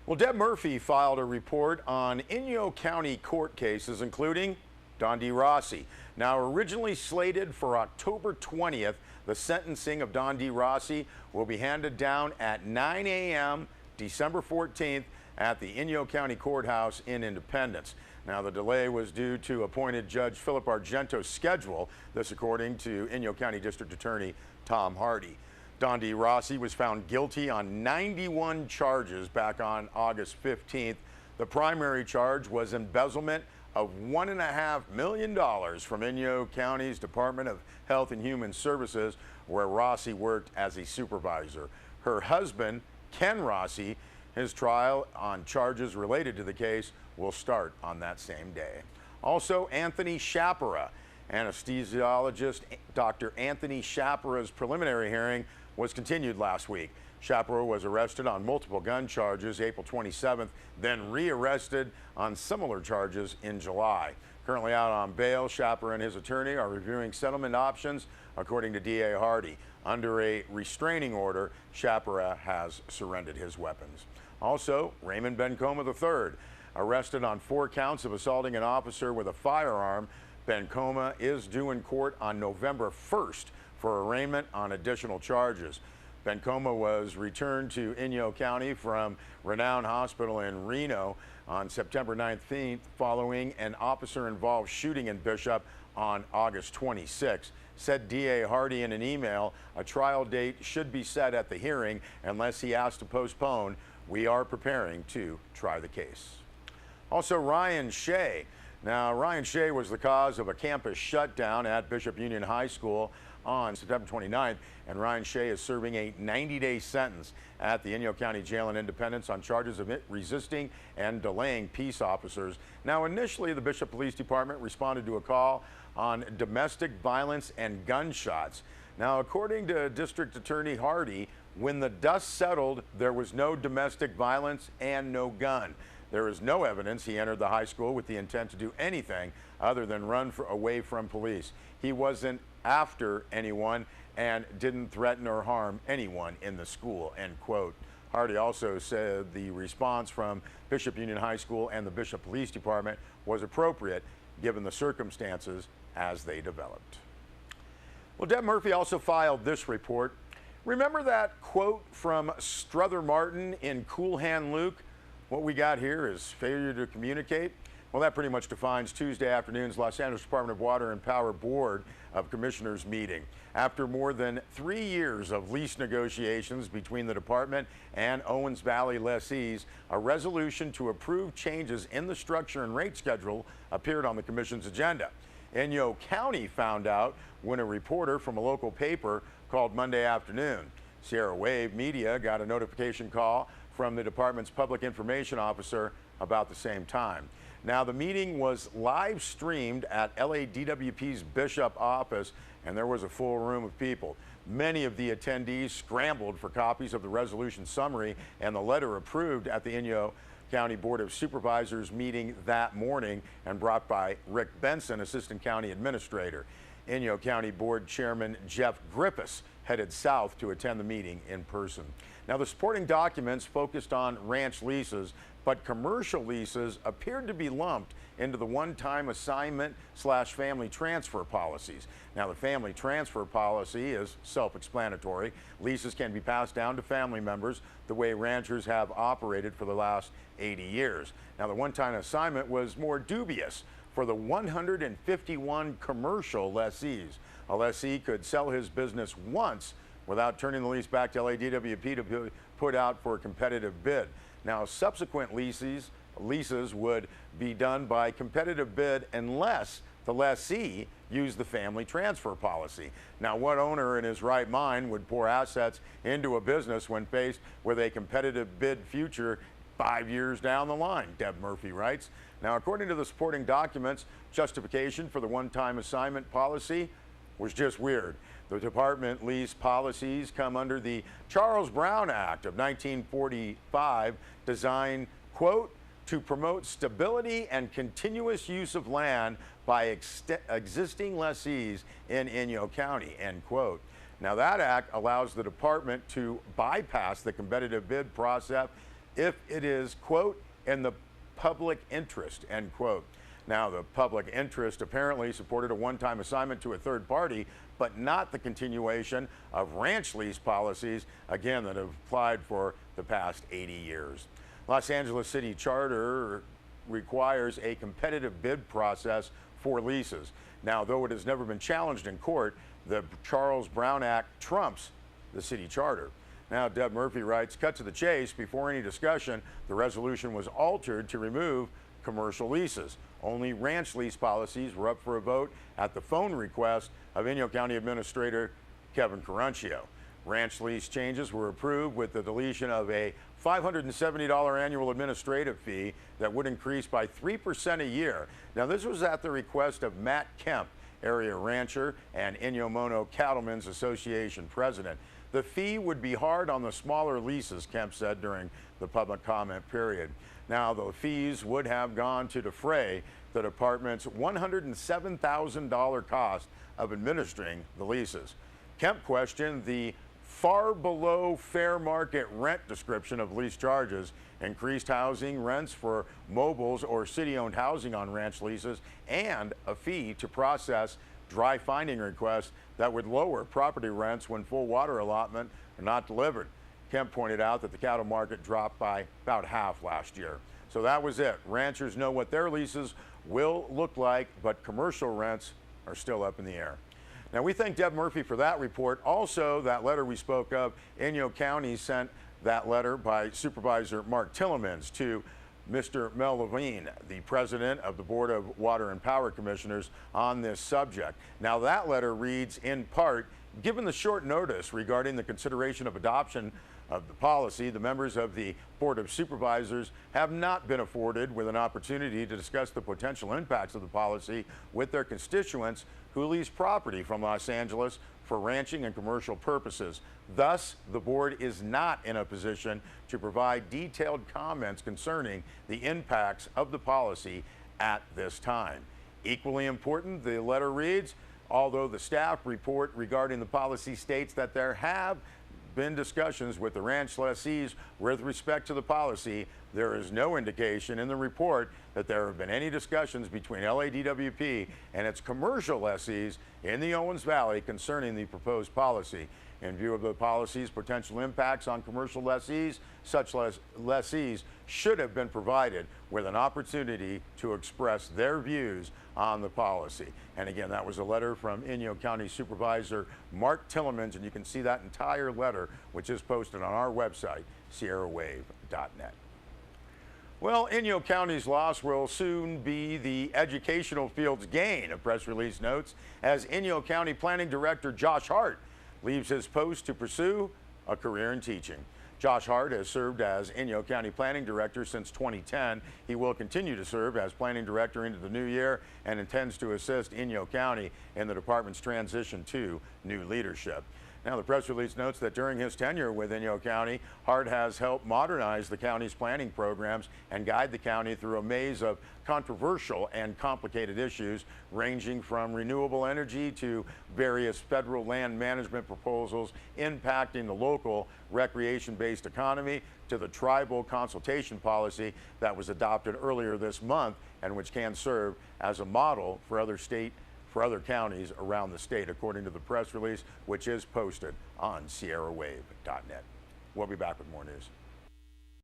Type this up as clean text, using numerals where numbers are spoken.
Well, Deb Murphy filed a report on Inyo County court cases, including Don D. Rossi. Now, originally slated for October 20th, the sentencing of Don D. Rossi will be handed down at 9 a.m. December 14th at the Inyo County Courthouse in Independence. Now, the delay was due to appointed Judge Philip Argento's schedule, this according to Inyo County District Attorney Tom Hardy. Don D. Rossi was found guilty on 91 charges back on August 15th. The primary charge was embezzlement of $1.5 million from Inyo County's Department of Health and Human Services, where Rossi worked as a supervisor. Her husband, Ken Rossi, his trial on charges related to the case will start on that same day. Also, Anthony Shapira, anesthesiologist Dr. Anthony Shapira's preliminary hearing was continued last week. Shapiro was arrested on multiple gun charges April 27th, then re-arrested on similar charges in July. Currently out on bail, Shapiro and his attorney are reviewing settlement options, according to DA Hardy. Under a restraining order, Shapiro has surrendered his weapons. Also, Raymond Bencoma III, arrested on 4 counts of assaulting an officer with a firearm. Bencoma is due in court on November 1st for arraignment on additional charges. Bencoma was returned to Inyo County from Renown Hospital in Reno on September 19th following an officer-involved shooting in Bishop on August 26. Said DA Hardy in an email, a trial date should be set at the hearing unless he asks to postpone. We are preparing to try the case. Also, Ryan Shea. Now, Ryan Shea was the cause of a campus shutdown at Bishop Union High School on September 29th, and Ryan Shea is serving a 90-day sentence at the Inyo County Jail in Independence on charges of resisting and delaying peace officers. Now, initially, the Bishop Police Department responded to a call on domestic violence and gunshots. Now, according to District Attorney Hardy, when the dust settled, there was no domestic violence and no gun. There is no evidence he entered the high school with the intent to do anything other than run away from police. He wasn't after anyone and didn't threaten or harm anyone in the school, end quote. Hardy also said the response from Bishop Union High School and the Bishop Police Department was appropriate given the circumstances as they developed. Well, Deb Murphy also filed this report. Remember that quote from Strother Martin in Cool Hand Luke? What we got here is failure to communicate. Well, that pretty much defines Tuesday afternoon's Los Angeles Department of Water and Power Board of Commissioners meeting. After more than 3 years of lease negotiations between the department and Owens Valley lessees, a resolution to approve changes in the structure and rate schedule appeared on the commission's agenda. Inyo County found out when a reporter from a local paper called Monday afternoon. Sierra Wave Media got a notification call from the department's public information officer about the same time. Now, the meeting was live streamed at LADWP's Bishop office, and there was a full room of people. Many of the attendees scrambled for copies of the resolution summary and the letter approved at the Inyo County Board of Supervisors meeting that morning and brought by Rick Benson, Assistant County Administrator. Inyo County Board Chairman Jeff Griffiths headed south to attend the meeting in person. Now, the supporting documents focused on ranch leases, but commercial leases appeared to be lumped into the one-time assignment / family transfer policies. Now, the family transfer policy is self-explanatory. Leases can be passed down to family members the way ranchers have operated for the last 80 years. Now, the one-time assignment was more dubious for the 151 commercial lessees. A lessee could sell his business once without turning the lease back to LADWP to put out for a competitive bid. Now, subsequent leases would be done by competitive bid unless the lessee used the family transfer policy. Now, what owner in his right mind would pour assets into a business when faced with a competitive bid future 5 years down the line, Deb Murphy writes. Now, according to the supporting documents, justification for the one-time assignment policy was just weird. The department lease policies come under the Charles Brown Act of 1945, designed, quote, to promote stability and continuous use of land by existing lessees in Inyo County, end quote. Now, that act allows the department to bypass the competitive bid process if it is, quote, in the public interest, end quote. Now, the public interest apparently supported a one-time assignment to a third party, but not the continuation of ranch lease policies, again, that have applied for the past 80 years. Los Angeles City Charter requires a competitive bid process for leases. Now, though it has never been challenged in court, the Charles Brown Act trumps the city charter. Now, Deb Murphy writes, cut to the chase, before any discussion, the resolution was altered to remove commercial leases. Only ranch lease policies were up for a vote at the phone request of Inyo County Administrator Kevin Caruncio. Ranch lease changes were approved with the deletion of a $570 annual administrative fee that would increase by 3% a year. Now, this was at the request of Matt Kemp, area rancher and Inyo Mono Cattlemen's Association president. The fee would be hard on the smaller leases, Kemp said during the public comment period. Now, the fees would have gone to defray the department's $107,000 cost of administering the leases. Kemp questioned the far below fair market rent description of lease charges, increased housing rents for mobiles or city-owned housing on ranch leases, and a fee to process dry finding requests that would lower property rents when full water allotment are not delivered. Kemp pointed out that the cattle market dropped by about half last year. So that was it. Ranchers know what their leases will look like, but commercial rents are still up in the air. Now, we thank Deb Murphy for that report. Also, that letter we spoke of, Inyo County sent that letter by Supervisor Mark Tillemans to Mr. Mel Levine, the president of the Board of Water and Power Commissioners, on this subject. Now, that letter reads, in part, given the short notice regarding the consideration of adoption of the policy, the members of the Board of Supervisors have not been afforded with an opportunity to discuss the potential impacts of the policy with their constituents who lease property from Los Angeles for ranching and commercial purposes. Thus, the board is not in a position to provide detailed comments concerning the impacts of the policy at this time. Equally important, the letter reads, although the staff report regarding the policy states that there have been discussions with the ranch lessees with respect to the policy, there is no indication in the report that there have been any discussions between LADWP and its commercial lessees in the Owens Valley concerning the proposed policy. In view of the policy's potential impacts on commercial lessees, such lessees should have been provided with an opportunity to express their views on the policy. And again, that was a letter from Inyo County Supervisor Mark Tillemans, and you can see that entire letter, which is posted on our website, sierrawave.net. Well, Inyo County's loss will soon be the educational field's gain, a press release notes, as Inyo County Planning Director Josh Hart leaves his post to pursue a career in teaching. Josh Hart has served as Inyo County Planning Director since 2010. He will continue to serve as Planning Director into the new year and intends to assist Inyo County in the department's transition to new leadership. Now, the press release notes that during his tenure with Inyo County, Hart has helped modernize the county's planning programs and guide the county through a maze of controversial and complicated issues, ranging from renewable energy to various federal land management proposals impacting the local recreation-based economy to the tribal consultation policy that was adopted earlier this month and which can serve as a model for other counties around the state, according to the press release, which is posted on sierrawave.net. We'll be back with more news.